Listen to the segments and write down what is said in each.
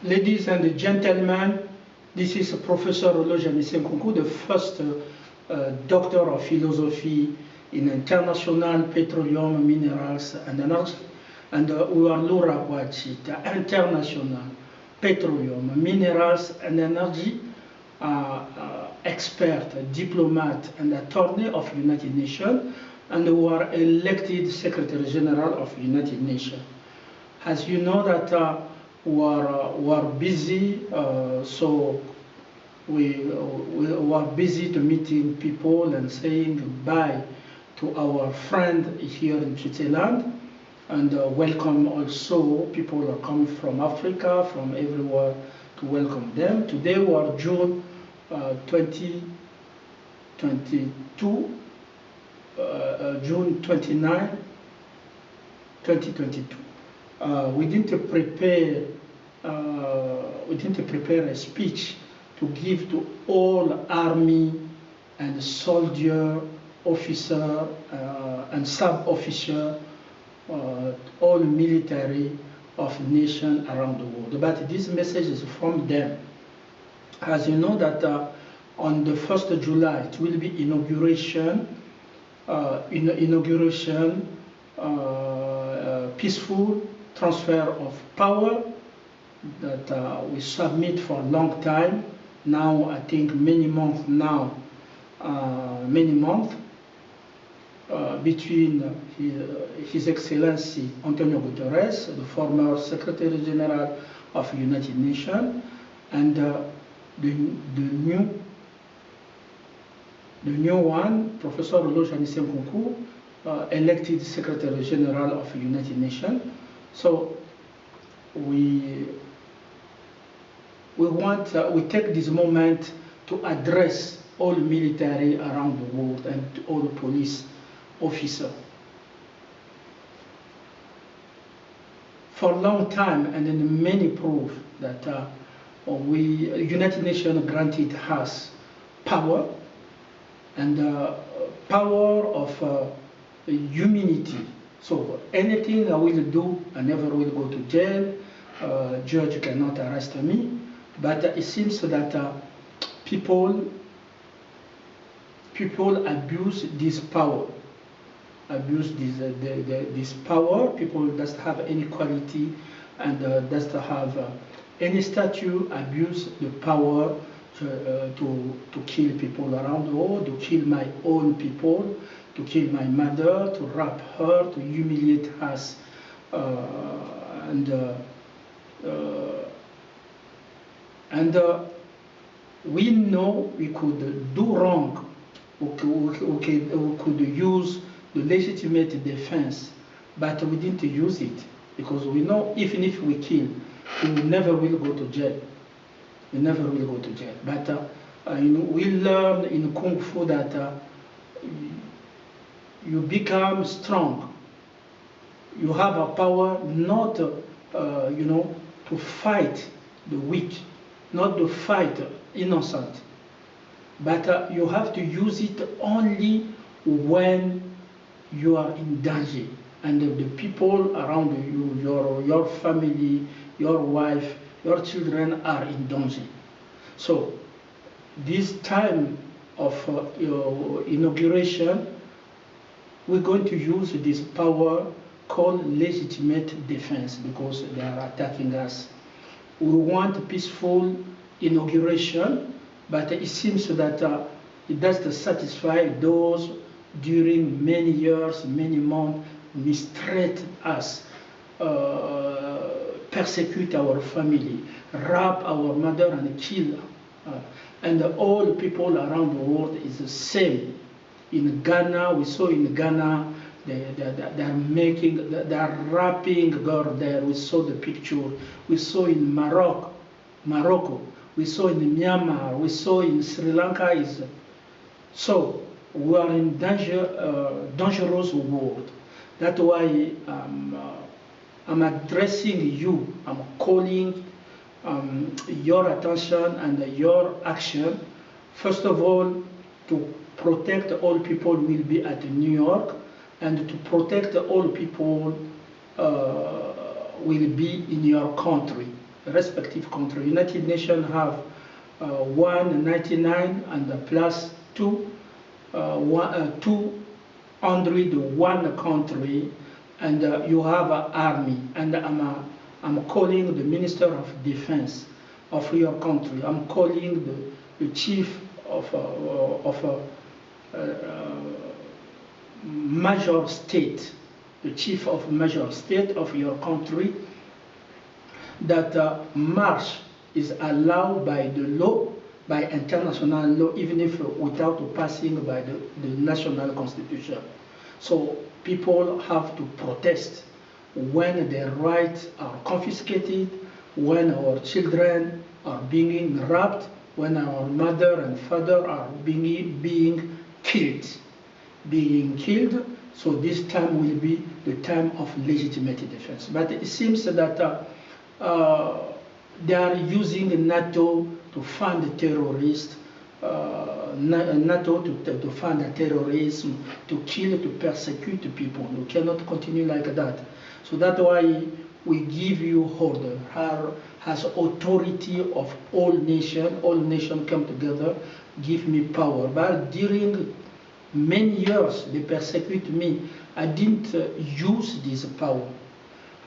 Ladies and gentlemen, this is Professor Euloge Nkounkou, the first Doctor of Philosophy in International Petroleum, Minerals and Energy, and we are Laura Wachi, the International Petroleum, Minerals and Energy expert, diplomat, and attorney of United Nations, and who are elected Secretary General of United Nations. As you know that we are busy, so we are busy to meeting people and saying goodbye to our friend here in Switzerland, and welcome also people who are coming from Africa, from everywhere, to welcome them. Today we are June 2022, June 29, 2022. We didn't prepare a speech to give to all army and soldier, officer and sub-officer, all military of nations around the world. But this message is from them. As you know that on the 1st of July it will be inauguration, peaceful transfer of power that we submit for a long time. Now I think many months now, between His Excellency Antonio Guterres, the former Secretary General of the United Nations, and the new one, Professor Euloge Nkounkou, elected Secretary General of the United Nations. So we take this moment to address all military around the world and all police officers. For a long time, and in many proof that United Nations granted us power, and power of humanity. So anything I will do, I never will go to jail. Judge cannot arrest me. But it seems that people abuse this power. Abuse this power. People doesn't have any quality and doesn't have any statue. Abuse the power to kill people around the world, to kill my own people, to kill my mother, to rape her, to humiliate us, and we know we could do wrong. We could use the legitimate defense, but we didn't use it because we know even if we kill, we never will go to jail. We never will go to jail. But we learn in Kung Fu that you become strong. You have a power not, to fight the weak, not to fight innocent. But you have to use it only when you are in danger and the people around you, your family, your wife, your children are in danger. So this time of inauguration, we're going to use this power called legitimate defense because they are attacking us. We want peaceful inauguration, but it seems that it doesn't satisfy those during many years, many months, mistreat us, persecute our family, rape our mother and kill her. And all people around the world is the same. In Ghana, we saw in Ghana, they are raping girl there. We saw the picture. We saw in Morocco. We saw in Myanmar. We saw in Sri Lanka. So we are in dangerous world. That's why I'm addressing you. I'm calling your attention and your action. First of all, to protect all people will be at New York, and to protect all people will be in your country. respective country. United Nations have 199 and plus 201 country, and you have an army. And I'm calling the Minister of Defense of your country. I'm calling the chief of major state, the chief of major state of your country, that march is allowed by the law, by international law, even if without passing by the national constitution. So people have to protest when their rights are confiscated, when our children are being raped, when our mother and father are being killed. So this time will be the time of legitimate defense. But it seems that they are using NATO to fund terrorists, NATO to fund terrorism, to kill, to persecute people. We cannot continue like that. So that's why we give you order, has authority of all nations come together, give me power. But during many years they persecute me. I didn't use this power.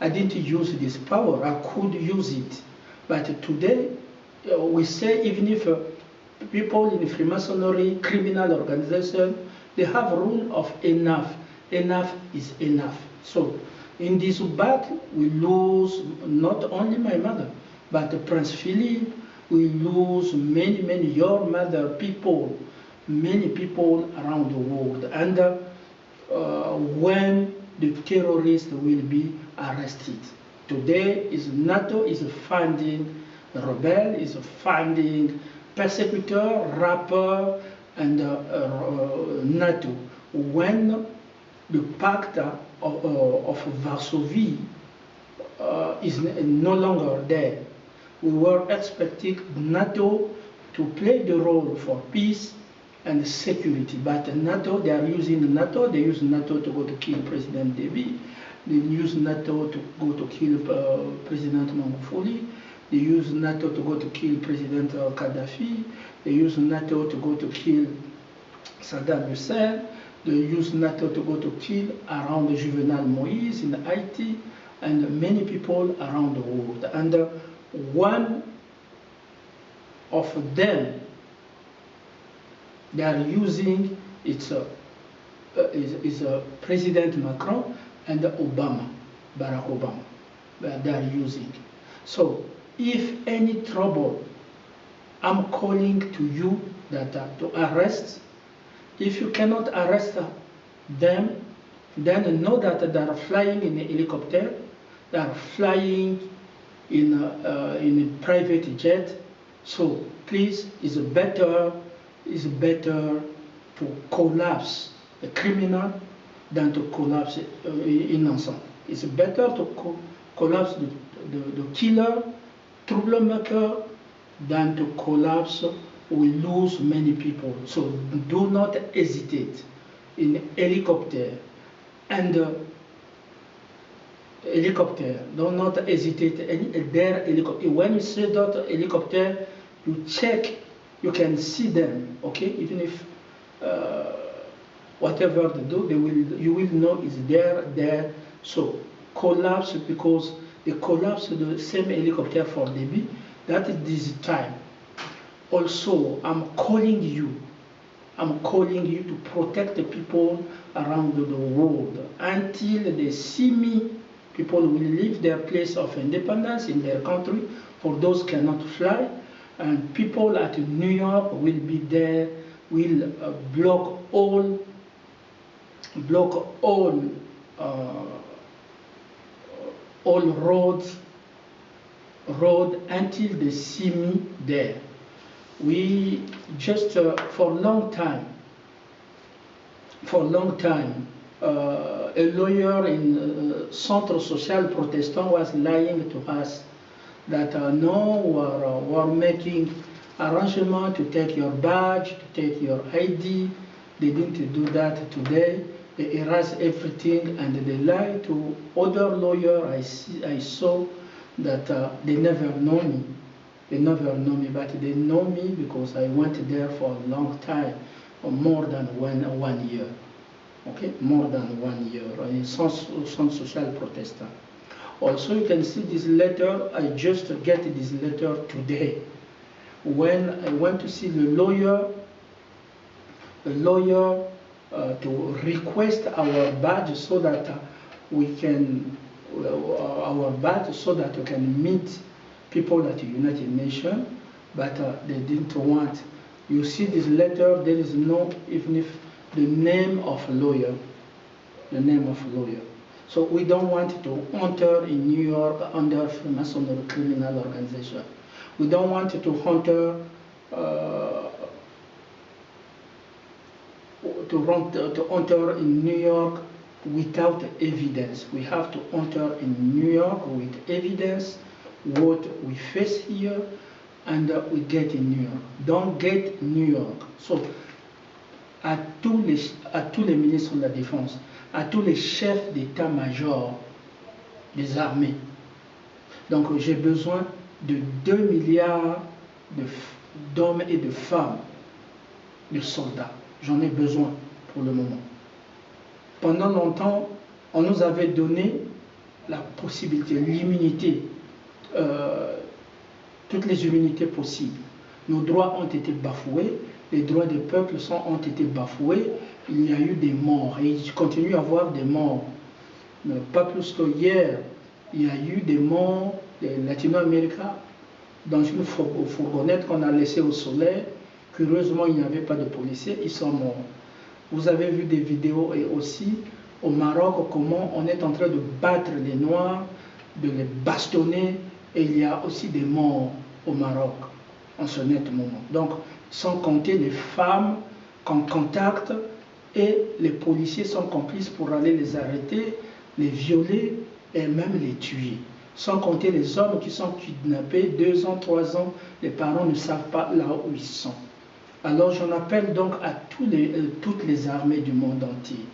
I could use it. But today, we say even if people in Freemasonry, criminal organization, they have rule of enough. Enough is enough. So in this battle, we lose not only my mother, but Prince Philip, we lose many, your mother, people, many people around the world. And when the terrorists will be arrested. Today is NATO is funding rebel, is funding persecutor, rapper, and NATO. When the Pact of Varsovie is no longer there, we were expecting NATO to play the role for peace and security. But NATO, they are using NATO, they use NATO to go to kill President Deby. They use NATO to go to kill President MANGUFULI. They use NATO to go to kill President KADDAFI. They use NATO to go to kill Saddam Hussein. They use NATO to go to kill around Juvenal Moïse in Haiti and many people around the world. And one of them they are using is President Macron and Obama, Barack Obama. They are using. So if any trouble, I'm calling to you that to arrest. If you cannot arrest them, then know that they are flying in a helicopter, they are flying in a private jet. So please, it's better to collapse a criminal than to collapse innocent. It's better to collapse the killer, troublemaker, than to collapse. We lose many people. So do not hesitate in helicopter and helicopter. Do not hesitate in their helicopter. When you see that helicopter, you check. You can see them. Okay, even if whatever they do, you will know is there. So collapse, because they collapse the same helicopter for Deby. That is this time. Also, I'm calling you to protect the people around the world. Until they see me, people will leave their place of independence in their country. For those cannot fly, and people at New York will be there, will block all roads until they see me there. We just for a long time, a lawyer in Centre Social Protestant was lying to us that no, we're making arrangement to take your badge, to take your ID. They didn't do that today. They erase everything and they lie to other lawyer I saw that they never know me. They never know me, but they know me because I went there for a long time, more than one year. Okay, more than 1 year, sans social protestant. Also, you can see this letter. I just get this letter today. When I went to see the lawyer to request our badge so that we can meet people at the United Nations, but they didn't want. You see this letter, there is no, even if the name of a lawyer, So we don't want to enter in New York under Freemasonry criminal organization. We don't want to enter in New York without evidence. We have to enter in New York with evidence, what we face here, and we get in New York. Don't get New York. So, à tous les ministres de la Défense, à tous les chefs d'état-major des armées. Donc j'ai besoin de 2 milliards d'hommes et de femmes, de soldats. J'en ai besoin pour le moment. Pendant longtemps, on nous avait donné la possibilité, l'immunité, toutes les immunités possibles. Nos droits ont été bafoués, les droits des peuples ont été bafoués, il y a eu des morts et il continue à y avoir des morts. Mais pas plus que hier, il y a eu des morts des Latino-Américains dans une fourgonnette qu'on a laissée au soleil. Curieusement, il n'y avait pas de policiers, ils sont morts. Vous avez vu des vidéos et aussi au Maroc comment on est en train de battre les Noirs, de les bastonner, et il y a aussi des morts au Maroc en ce net moment. Donc, sans compter les femmes qu'on contacte et les policiers sont complices pour aller les arrêter, les violer et même les tuer. Sans compter les hommes qui sont kidnappés, 2 ans, 3 ans, les parents ne savent pas là où ils sont. Alors j'en appelle donc à toutes les armées du monde entier.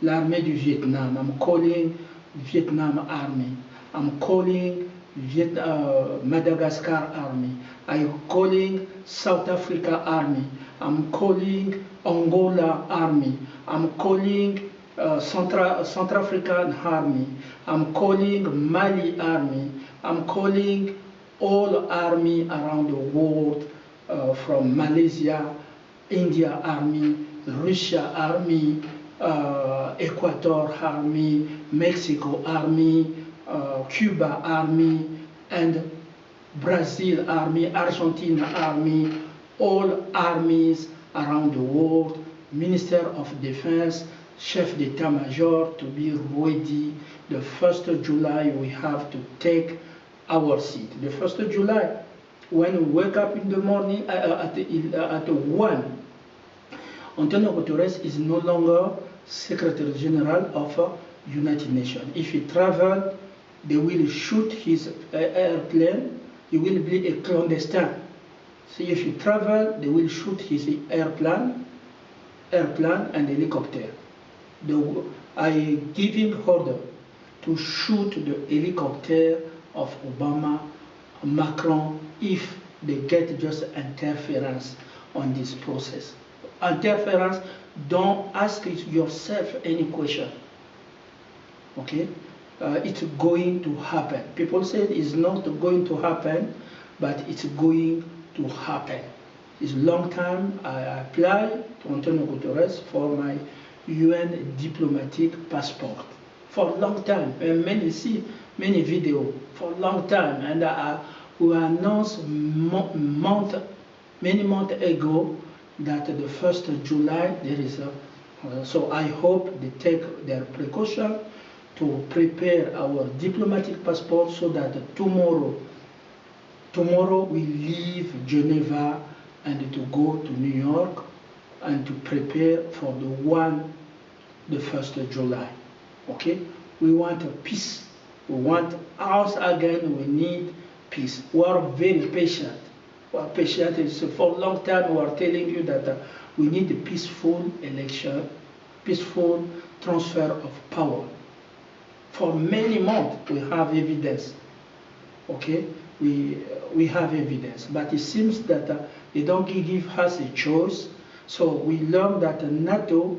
L'armée du Vietnam, I'm calling Vietnam Army. I'm calling Madagascar Army. I'm calling South Africa Army. I'm calling Angola Army. I'm calling Central African Army. I'm calling Mali Army. I'm calling all army around the world, from Malaysia, India Army, Russia Army, Ecuador Army, Mexico Army, Cuba Army, and Brazil Army, Argentina Army, all armies around the world, Minister of Defense, Chef d'État-Major, to be ready. The 1st of July we have to take our seat. The 1st of July, when we wake up in the morning at 1, Antonio Guterres is no longer Secretary General of United Nations. If he travels, they will shoot his airplane. He will be a clandestine. So if he travel, they will shoot his airplane and helicopter. I give him order to shoot the helicopter of Obama, Macron, if they get just interference on this process. Interference, don't ask yourself any question. Okay? It's going to happen. People say it's not going to happen, but it's going to happen. It's a long time. I applied to Antonio Guterres for my UN diplomatic passport for a long time. And many videos for a long time. And we announced many months ago that the 1st of July there is a. So I hope they take their precaution to prepare our diplomatic passport so that tomorrow we leave Geneva and to go to New York and to prepare for the 1st of July. Okay? We want a peace. We want us again, we need peace. We are very patient. We are patient. For a long time we are telling you that we need a peaceful election, peaceful transfer of power. For many months we have evidence. Okay, we have evidence, but it seems that they don't give us a choice. So we learned that NATO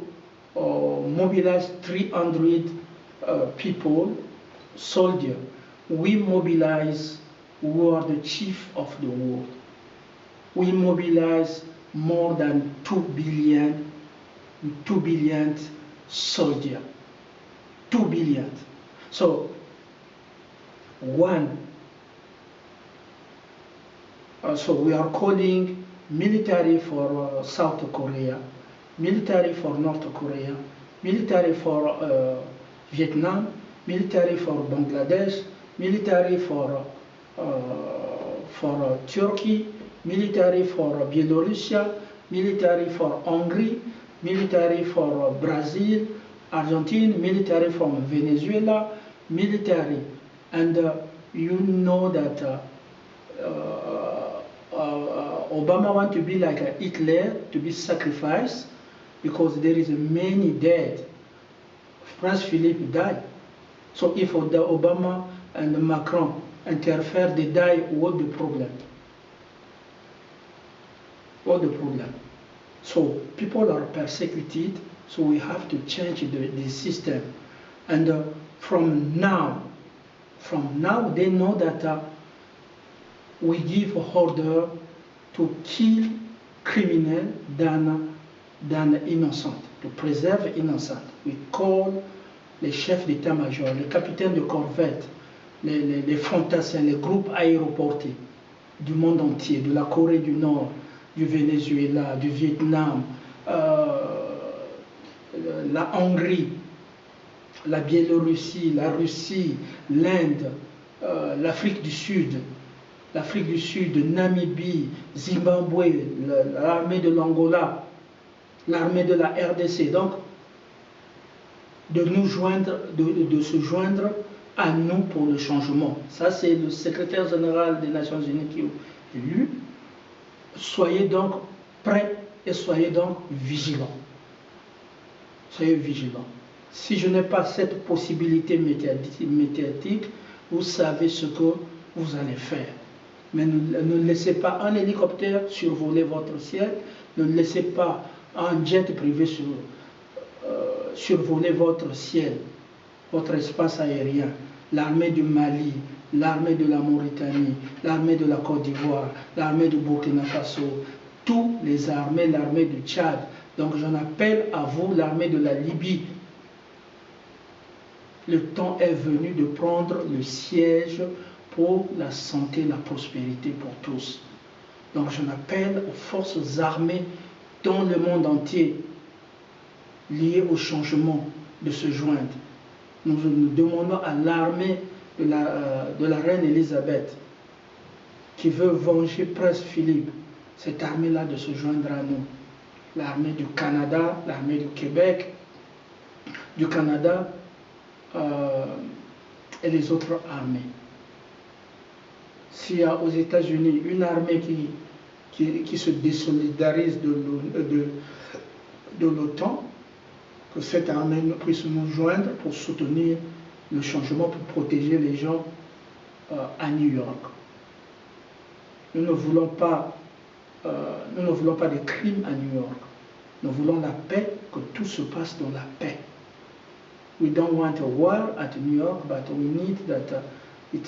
mobilized 300 people, soldiers. We mobilize, we are the chief of the world. We mobilize more than 2 billion soldiers. 2 billion. So so we are calling military for South Korea, military for North Korea, military for Vietnam, military for Bangladesh, military for Turkey, military for Belarus, military for Hungary, military for Brazil, Argentina, military from Venezuela, military. And you know that Obama wants to be like a Hitler, to be sacrificed, because there is many dead. Prince Philip died. So if the Obama and Macron interfere, they die, what the problem? What the problem? So people are persecuted, so we have to change the system. And from now they know that we give order to kill criminal than innocent, to preserve innocent. We call les chefs d'état-major, les capitaines de corvette, les fantassins, les groupes aéroportés du monde entier, de la Corée du Nord, du Venezuela, du Vietnam, la Hongrie, la Biélorussie, la Russie, l'Inde, l'Afrique du Sud, Namibie, Zimbabwe, l'armée de l'Angola, l'armée de la RDC. Donc, de se joindre à nous pour le changement. Ça, c'est le secrétaire général des Nations Unies qui est élu. Soyez donc prêts et soyez donc vigilants. Soyez vigilants. Si je n'ai pas cette possibilité médiatique, vous savez ce que vous allez faire. Mais ne laissez pas un hélicoptère survoler votre ciel, ne laissez pas un jet privé survoler votre ciel, votre espace aérien. L'armée du Mali, l'armée de la Mauritanie, l'armée de la Côte d'Ivoire, l'armée du Burkina Faso, toutes les armées, l'armée du Tchad. Donc j'en appelle à vous, l'armée de la Libye. Le temps est venu de prendre le siège pour la santé, la prospérité pour tous. Donc j'en appelle aux forces armées dans le monde entier liées au changement de se joindre. Nous demandons à l'armée de la reine Elisabeth qui veut venger Prince Philippe, cette armée-là de se joindre à nous. L'armée du Canada, l'armée du Québec, du Canada et les autres armées. S'il y a aux États-Unis une armée qui se désolidarise de l'OTAN, que cette armée puisse nous joindre pour soutenir le changement, pour protéger les gens à New York. Nous ne voulons pas de crimes à New York. Nous voulons la paix, que tout se passe dans la paix. We don't want a war at New York, but we need that the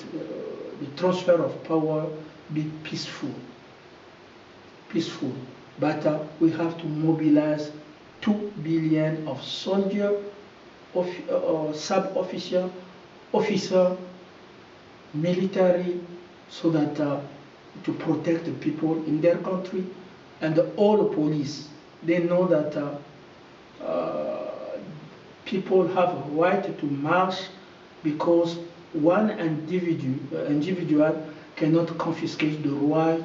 transfer of power be peaceful. But we have to mobilize 2 billion of soldiers, sub-officers, officers, military, so that to protect the people in their country, and all police. They know that people have a right to march, because one individual cannot confiscate the right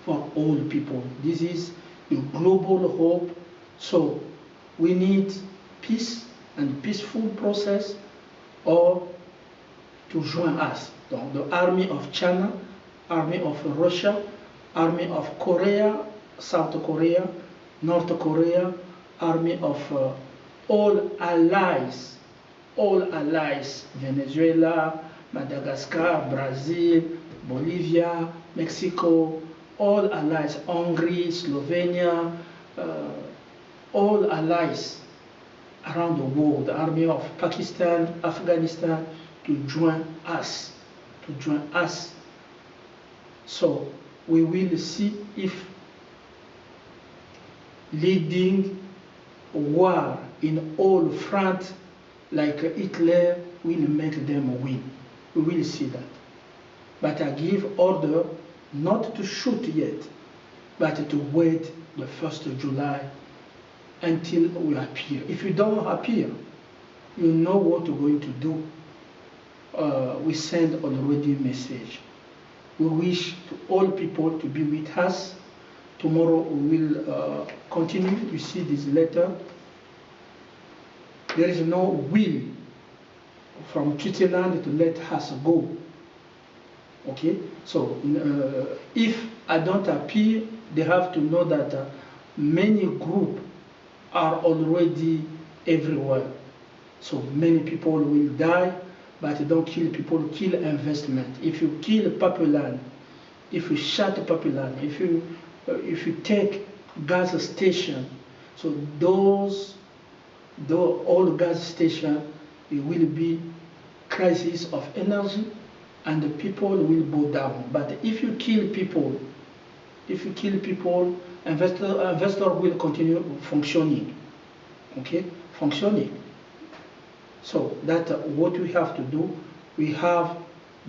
for all people. This is a global hope. So we need peace and peaceful process, or to join us. Donc, the army of China, army of Russia, army of Korea, South Korea, North Korea, army of all allies, Venezuela, Madagascar, Brazil, Bolivia, Mexico, all allies, Hungary, Slovenia, all allies around the world, the army of Pakistan, Afghanistan, to join us, So we will see if leading war in all front like Hitler will make them win. We will see that. But I give order not to shoot yet, but to wait the 1st of July until we appear. If you don't appear, you know what we're going to do. We send already a message. We wish to all people to be with us. Tomorrow we will continue. You see this letter. There is no will from Switzerland to let us go. Okay, so if I don't appear, they have to know that many groups are already everywhere. So many people will die, but don't kill people, kill investment. If you kill popular, if you shut popular, if you take gas station, so all gas station, it will be crisis of energy, and the people will go down. But if you kill people, investor will continue functioning. Okay, functioning. So that's what we have to do. We have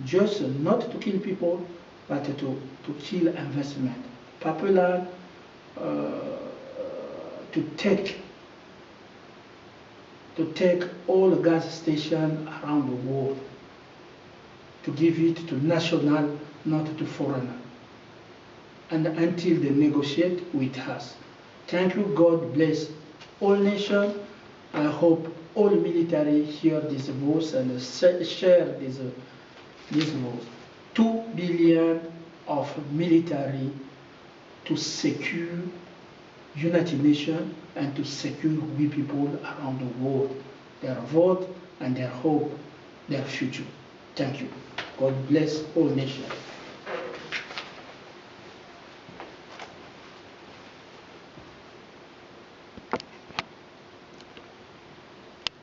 just not to kill people, but to kill investment. Popular to take all the gas stations around the world, to give it to national, not to foreigner. And until they negotiate with us. Thank you. God bless all nations. I hope all military hear this voice and share this voice. 2 billion of military to secure United Nations and to secure we people around the world, their vote and their hope, their future. Thank you. God bless all nations.